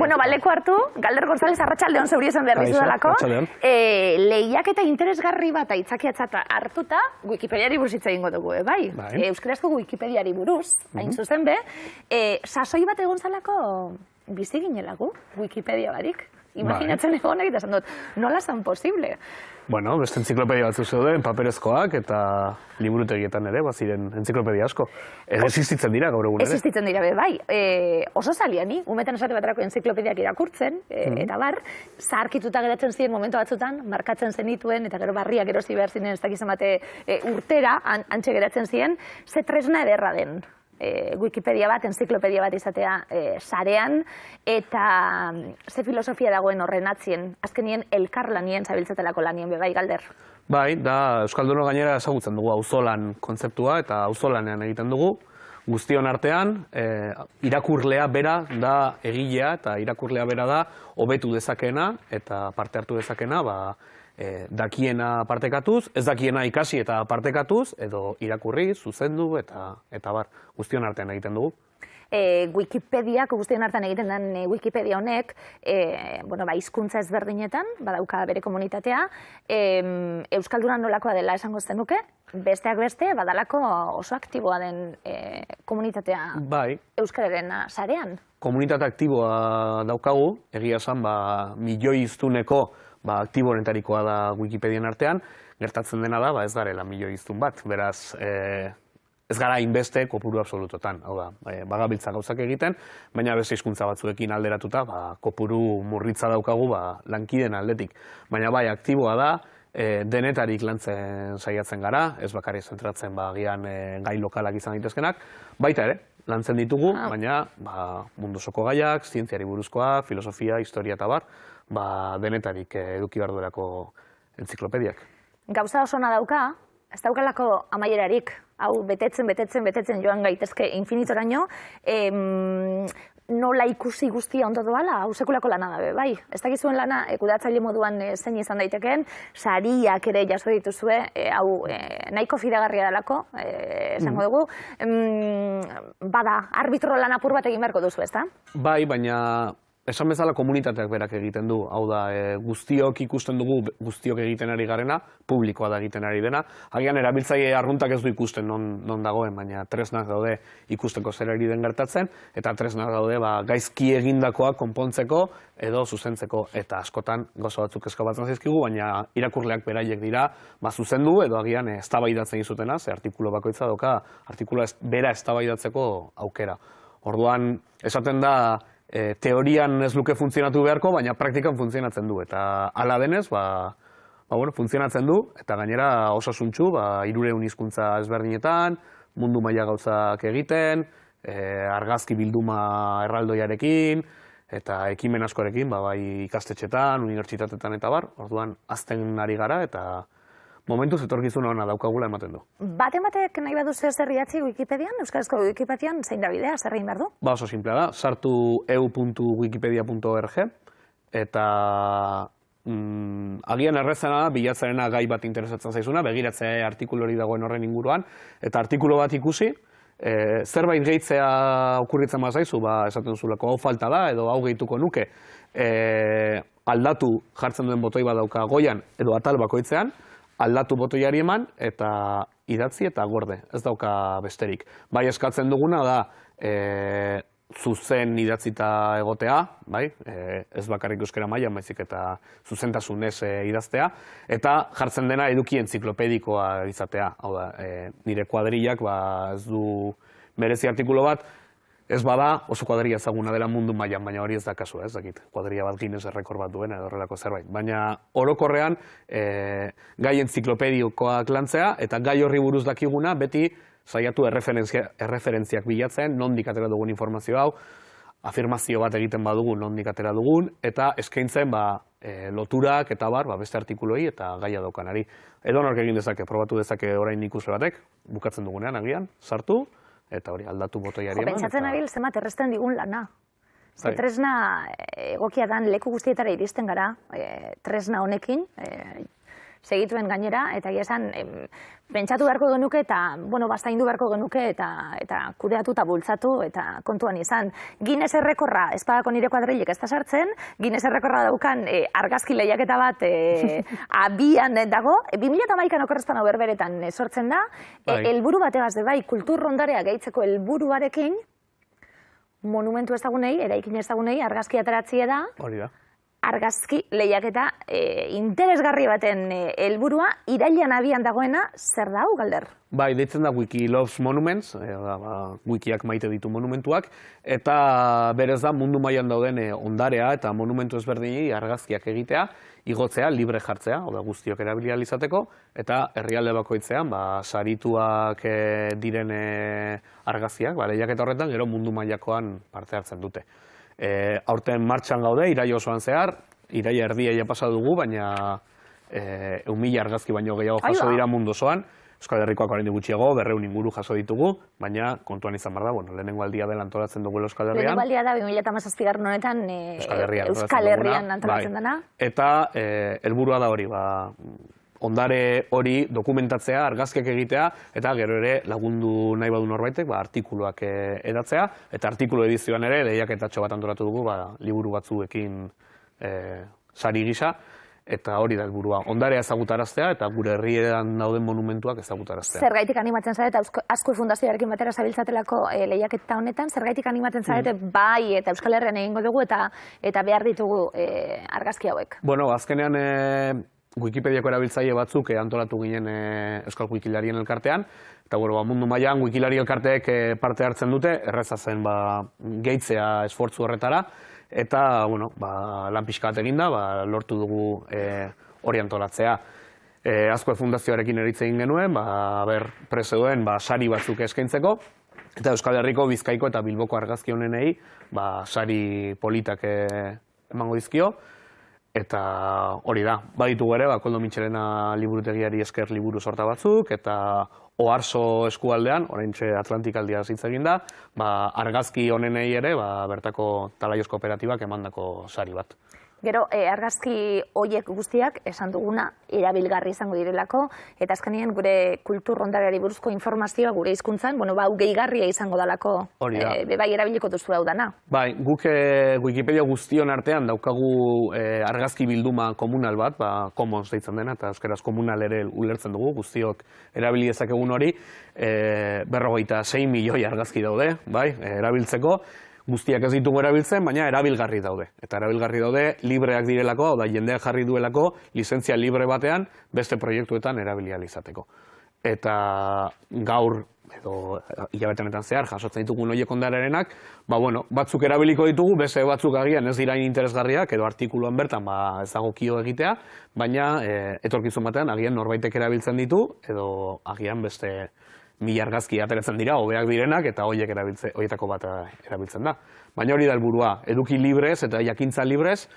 Bueno, baleko hartu, Galder González arratsaldeon zeuri esan behar dizudalako. Lehiak eta interesgarri bat aitzakiatzat hartuta, Wikipediari buruz hitz egingo dugu, bai? Euskarazko Wikipediari buruz, hain zuzen be, sasoi bat egon zalako bizi ginelagu, Wikipedia barik. Imaginatzen egon egiten esan dut, nola zan posible? Bueno, beste entziklopedia batzuk zeuden, paperezkoak eta liburutegietan ere, baziren entziklopedia asko. Existitzen dira gaur egun ere. Existitzen dira, bai. Oso zaliani, umetan esate baterako enziklopediak irakurtzen, eta bar, zaharkituta geratzen ziren momentu batzutan, markatzen zenituen, eta gero barriak erosi behar zinen, ez dakizan bate urtera, antxe geratzen ziren, ze tresna ederra den. Wikipedia bat, entziklopedia bat izatea sarean, eta ze filosofia dagoen horren atzien, azkenien elkarlanien, zabiltzetelako lanien, bai, Galder? Bai, da Euskalduno gainera ezagutzen dugu auzolan kontzeptua, eta auzolanean egiten dugu, guztion artean, irakurlea bera da egilea, eta irakurlea bera da hobetu dezakeena, eta parte hartu dezakeena, dakiena partekatuz, ez dakiena ikasi eta partekatuz, edo irakurri, zuzendu eta bar, guztion artean egiten dugu. Wikipediak, guztion artean egiten den Wikipedia honek, hizkuntza ezberdinetan, badauka bere komunitatea, Euskaldunan nolakoa dela esango zenuke, besteak beste, badalako oso aktiboa den komunitatea Euskararen sarean. Komunitate aktiboa daukagu, egia esan, milioi hiztuneko aktiborentarikoa da Wikipedian artean, gertatzen dena da, ez garela milioi hiztun bat, beraz, ez gara inbeste kopuru absolutotan, hau da, bagabiltza gauzak egiten, baina beste hizkuntza batzuekin alderatuta, kopuru murritza daukagu lankideen aldetik. Baina bai, aktiboa da, denetarik lantzen saiatzen gara, ez bakarrik zentratzen agian gai lokalak izan daitezkenak, baita ere, lantzen ditugu, baina mundu osoko gaiak, zientziari buruzkoak, filosofia, historia eta bar, denetarik eduki behar duelako entziklopediak. Gauza oso ona dauka, ez daukalako amaierarik, hau betetzen joan gaitezke infinitoraino, nola ikusi guztia ondo doala, hau sekulako lana dabe, bai? Ez dakizuen lana, kudeatzaile moduan zein izan daitekeen, sariak ere jaso dituzue, hau nahiko fidagarria dalako, esango dugu, bada, arbitro lan apur bat egin beharko duzu, ez da? Bai, baina esan bezala komunitateak berak egiten du, hau da, guztiok ikusten dugu guztiok egiten ari garena, publikoa da egiten ari dena. Agian erabiltzaile arruntak ez du ikusten non dagoen, baina tresnak daude ikusteko zer ari den gertatzen, eta tresnak daude gaizki egindakoa konpontzeko edo zuzentzeko, eta askotan gauza batzuk eskabatzen zaizkigu, baina irakurleak beraiek dira zuzendu edo agian eztabaidatzen izutena, ze artikulu bakoitza dauka, artikula bera eztabaidatzeko aukera. Orduan, esaten da, teorian ez luke funtzionatu beharko, baina praktikan funtzionatzen du. Eta hala denez, funtzionatzen du, eta gainera osasuntsu, 300 hizkuntza ezberdinetan, mundu maila gauzak egiten, argazki bilduma erraldoiarekin, eta ekimen askorekin, bai ikastetxetan, unibertsitatetan eta bar, orduan azten ari gara, eta momentuz etorkizuna ona daukagula ematen du. Batek nahi badu zer idatzi Wikipedian, Euskarazko Wikipedian, zein da bidea, zer egin behar du? Oso simplea da, sartu eu.wikipedia.org, eta agian errezena da, bilatzarena gai bat interesatzen zaizuna, begiratzea artikulu hori dagoen horren inguruan, eta artikulu bat ikusi, zerbait gehitzea okurritzen bazaizu, esaten zuleko hau falta da, edo hau gehituko nuke, aldatu jartzen duen botoi bat dauka goian, edo atal bakoitzean, aldatu botoiari eman, eta idatzi eta gorde, ez dauka besterik. Bai eskatzen duguna da, zuzen idatzita egotea, ez bakarrik euskara mailan, baizik eta zuzentasunez idaztea, eta jartzen dena eduki entziklopedikoa izatea. Hau da, nire kuadrillak ez du merezi artikulu bat, ez bada oso kuadrilla ezaguna dela mundu mailan, baina hori ez da kasua, ez dakit, kuadrilla bat Guinness errekor bat duena edo horrelako zerbait. Baina orokorrean gai entziklopedikoak lantzea, eta gai horri buruz dakiguna beti saiatu erreferentziak bilatzen, nondik atera dugun informazio hau, afirmazio bat egiten badugu nondik atera dugun, eta eskaintzen loturak eta beste artikuloi eta gaia daukanari. Edo nork egin dezake, probatu dezake orain ikusle batek, bukatzen dugunean agian, sartu, eta hori aldatu botoiari eman. Pentsatzen abil, zemat erresten digun lana. Tresna egokia dan leku guztietara iristen gara, tresna honekin, segituen gainera, eta egia esan, pentsatu beharko genuke eta, bueno, bastaindu beharko genuke eta kudeatu eta bultzatu eta kontuan izan. Guinness errekorra, espadako nire kuadrilik ez da sartzen, Guinness errekorra daukan argazki lehiaketa bat abian dago, 2011an okorrezpan hau berberetan sortzen da, helburu bategaz de bai, kultur ondarea gehitzeko helburuarekin, monumentu ezagunei, eraikin ezagunei, argazki ateratzea da, hori da. Argazki lehiaketa interesgarri baten helburua irailean abian dagoena zer da hau, Galder? Bai, deitzen da Wiki Loves Monuments, wikiak maite ditu monumentuak, eta berez da mundu mailan dauden ondarea eta monumentu ezberdinei argazkiak egitea, igotzea, libre jartzea, guztiok erabili ahal izateko, eta herrialde bakoitzean sarituak diren argazkiak, lehiaketa horretan gero mundu mailakoan parte hartzen dute. Aurten martxan gaude, iraila osoan zehar, iraila erdia pasa dugu, baina 1.000 argazki baino gehiago jaso dira mundu osoan. Euskal Herrikoak oraindik gutxiago, 200 inguru jaso ditugu, baina kontuan izan behar da, lehenengo aldia dela antolatzen dugu Euskal Herrian. Lehenengo aldia da, 2017 honetan Euskal Herrian antolatzen dena. Eta helburua da hori, ondare hori dokumentatzea, argazkiak egitea, eta gero ere lagundu nahi badu norbaitek, artikuluak edatzea, eta artikulu edizioan ere, lehiaketatxo bat antolatu dugu, liburu batzuekin sari gisa, eta hori da helburua. Ondarea ezagutaraztea, eta gure herrietan dauden monumentuak ezagutaraztea. Zergaitik animatzen zarete, Azkue Fundazioarekin batera zabiltzatelako lehiaketa honetan, zergaitik animatzen zarete bai eta Euskal Herrian egingo dugu, eta behar ditugu argazki hauek? Bueno, azkenean Wikipediako erabiltzaile batzuk antolatu ginen Euskal Wikilarien elkartean, eta mundu mailan Wikilari elkarteek parte hartzen dute, erreza zen gehitzea esfortzu horretara, eta lan pixka bat eginda, lortu dugu hori antolatzea. Azkue Fundazioarekin eritze egin genuen, prese duen sari batzuk eskaintzeko, eta Euskal Herriko, Bizkaiko eta Bilboko argazki honenei sari politak emango dizkio. Eta hori da, baditugu ere, Koldo Mitxelena liburutegiari esker liburu sorta batzuk, eta Oarso eskualdean, oraintxe Atlantikaldia hitz egin da, argazki honenei ere, bertako Talaios Kooperatibak emandako sari bat. Gero, argazki horiek guztiak, esan duguna, erabilgarri izango direlako, eta azkenean gure kultur ondareari buruzko informazioa gure hizkuntzan, hau gehigarria izango dalako, bai erabiliko duzu hau dana. Bai, guk Wikipedia guztion artean daukagu argazki bilduma komunal bat, commons deitzen dena, eta euskaraz komunal ere ulertzen dugu, guztiok erabili dezakegun hori, 46 milioi argazki daude, erabiltzeko, guztiak ez ditugu erabiltzen, baina erabilgarri daude. Eta erabilgarri daude, libreak direlako, jendeak jarri duelako, lizentzia libre batean, beste proiektuetan erabili ahal izateko. Eta gaur, edo hilabetenetan zehar, jasotzen ditugun horiek ondararenak, batzuk erabiliko ditugu, beste batzuk agian ez dira interesgarriak, edo artikuluan bertan ez dago kio egitea, baina etorkizun batean agian norbaitek erabiltzen ditu, edo agian beste 1000 argazki ateratzen dira, hobeak direnak, eta horietako bat erabiltzen da. Baina hori da helburua, eduki librez eta jakintza librez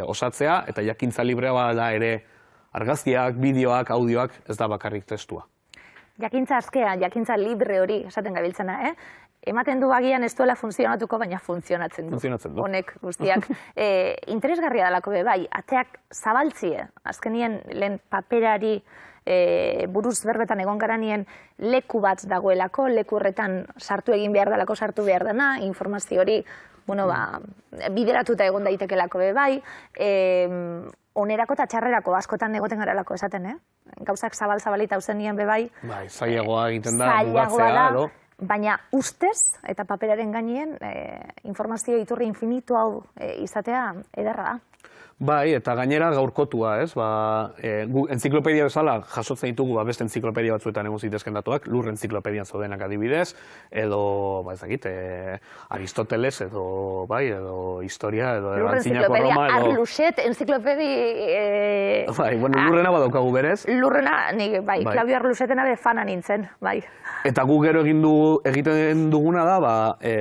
osatzea, eta jakintza librea da ere argazkiak, bideoak, audioak, ez da bakarrik testua. Jakintza askea, jakintza libre hori, esaten gabiltzena, ematen du agian ez duela funtzionatuko, baina funtzionatzen du. Honek guztiak. Interesgarria dalako bai, ateak zabaltzie, azkenien lehen paperari buruz berbetan egon garanien leku bat dagoelako, leku horretan sartu egin behar dalako, sartu behar dena, informazio hori, bideratuta egon daitekelako bai, onerako eta txarrerako askotan egoten garelako esaten, gauzak zabal-zabalita hauzen nien bai. Zailagoa egiten da, mugatzea, edo? Baina ustez, eta paperaren gainien, informazio iturri infinitu hau izatea ederra da. Bai, eta gainera gaurkotua, ez? Entziklopedia bezala jasotzen ditugu beste entziklopedia batzuetan egon zitezken datuak, lur entziklopedia zaudenak adibidez, edo, Aristoteles, edo historia, edo antzinako Roma, edo... Arluxet, enziklopedi... Lurrena badaukagu berez. Lurrena, Claudio Arluxetena be fana nintzen, bai. Eta gu gero egiten duguna da,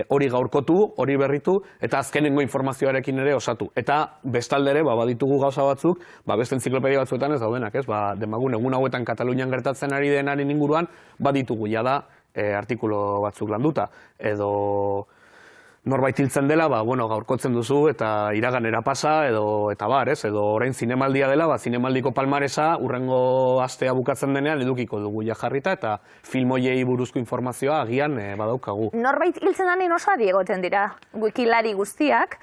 hori gaurkotu, hori berritu, eta azkenengo informazioarekin ere osatu. Eta bestalde ere, baditugu gauza batzuk, beste entziklopedia batzuetan ez daudenak, ez? Demagun, egun hauetan Katalunian gertatzen ari denaren inguruan, baditugu jada artikulu batzuk landuta. Edo norbait hiltzen dela, gaurkotzen duzu eta iraganera pasa eta bar, ez? Edo orain zinemaldia dela, zinemaldiko palmaresa urrengo astea bukatzen denean edukiko dugu ja jarrita eta film hoiei buruzko informazioa agian badaukagu. Norbait hiltzen denean oso adi egoten dira wikilari guztiak.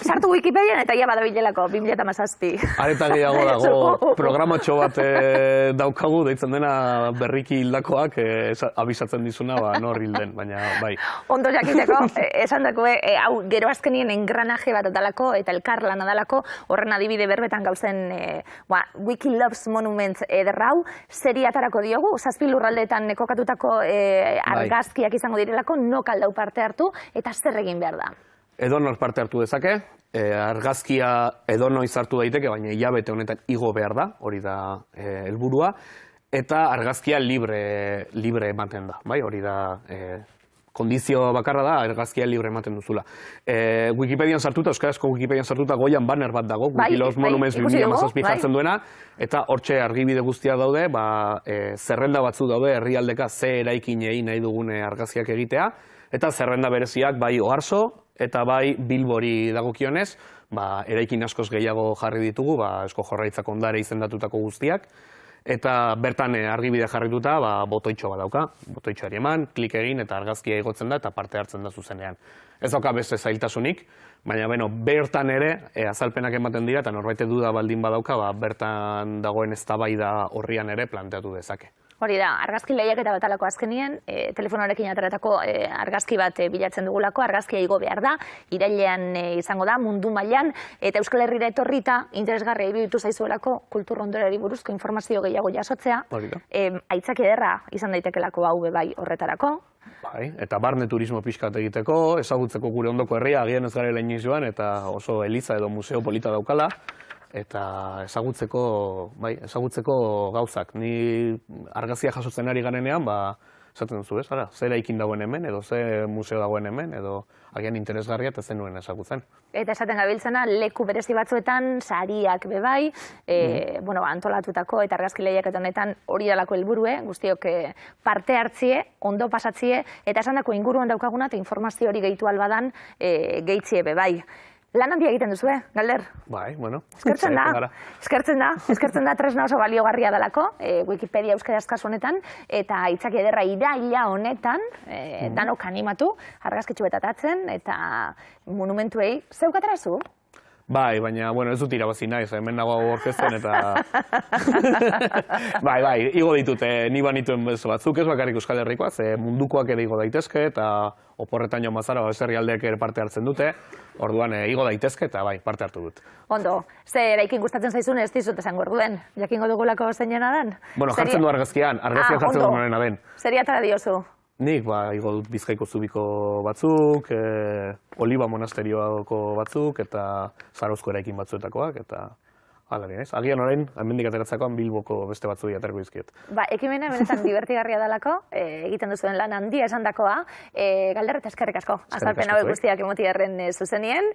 Sartu Wikipedian eta ja badabilelako 2017. Areta gehiago dago programatxo bat daukagu, deitzen dena berriki hildakoak abisatzen dizuna nor hilden, baina bai. Ondo jakiteko, esan dako, hau gero azkenien engranaje bat dalako eta elkarlana dalako, horren adibide berbetan gauzen Wiki Loves Monument ederrau, seriatarako diogu, 7 lurraldeetan kokatutako argazkiak izango direlako, nok aldau parte hartu eta zer egin behar da. Edonor parte hartu dezake, argazkia edonoiz hartu daiteke, baina hilabete honetan igo behar da, hori da helburua, eta argazkia libre ematen da, bai, hori da kondizio bakarra da, argazkia libre ematen duzula. Wikipedian sartuta, euskarazko Wikipedian sartuta goian banner bat dago, Wiki Loves Monuments 2017 jartzen duena, eta hortxe argibide guztiak daude, zerrenda batzu daude herrialdeka ze eraikin egin nahi dugune argazkiak egitea, eta zerrenda bereziak bai Oarso eta bai Bilbori dagokionez, eraikin askoz gehiago jarri ditugu, Eusko Jaurlaritzak ondare izendatutako guztiak, eta bertan argibide jarrituta botoitxo bat dauka, botoitxoari eman, klik egin eta argazkia igotzen da eta parte hartzen da zuzenean. Ez dauka beste zailtasunik, baina bertan ere azalpenak ematen dira eta norbait duda baldin badauka, bertan dagoen eztabaida horrian ere planteatu dezake. Hori da, argazki lehiaketa bat alako azkenien, telefonoarekin ateratako argazki bat bilatzen dugulako, argazkia igo behar da, irailean izango da, mundu mailan, eta Euskal Herrira etorrita, interesgarria iruditu zaizuelako kultur ondorari buruzko informazio gehiago jasotzea, aitzaki ederra izan daitekelako hau bai horretarako. Bai, eta barne turismo pixkat egiteko, ezagutzeko gure ondoko herria, agian ez gara inoiz joan, eta oso eliza edo museo polita daukala, eta ezagutzeko gauzak. Ni argazia jasotzen ari garenean, esaten duzu, ez? Zer eraikin dagoen hemen, edo zer museo dagoen hemen, edo agian interesgarria eta zenuen ezagutzen. Eta esaten gabiltzena, leku berezi batzuetan, sariak bebai, antolatutako eta argazki lehiaketa honetan hori dalako helburue, guztiok parte hartzie, ondo pasatzie, eta esan dako inguruan daukaguna eta informazio hori gehitu albadan gehitzie bebai. Lan handia egiten duzu, Galder? Bai, bueno. Eskertzen da tresna oso baliogarria dalako, Wikipedia euskaraz kasu honetan, eta aitzaki ederra iraila honetan, danok animatu, argazkitxu betatatzen, eta monumentuei, zeukaterazu? Bai, baina, ez dut irabazi naiz, hemen nago orkesten eta... Bai, igo ditute, ni banituen batzuk ez bakarrik Euskal Herrikoak, mundukoak ere igo daitezke, eta oporretan joan bazara, herrialdeek ere parte hartzen dute, orduan igo daitezke eta bai, parte hartu dut. Ondo, ze eraikin gustatzen zaizun ez dizut esango orduen, jakingo dugulako zeinena den? Jartzen du argazkian jartzen du norena den. Seriatara diozu? Nik, igo dut Bizkaiko zubiko batzuk, Oliba monasterioko batzuk, eta Zarauzko eraikin batzuetakoak, eta agian orain, hemendik ateratzakoan Bilboko beste batzuei aterako dizkiet. Ekimena benetan divertigarria dalako, egiten duzuen lan handia esandakoa, Galder eta eskerrik asko, azalpen hauek guztiak emoti erren zuzenien.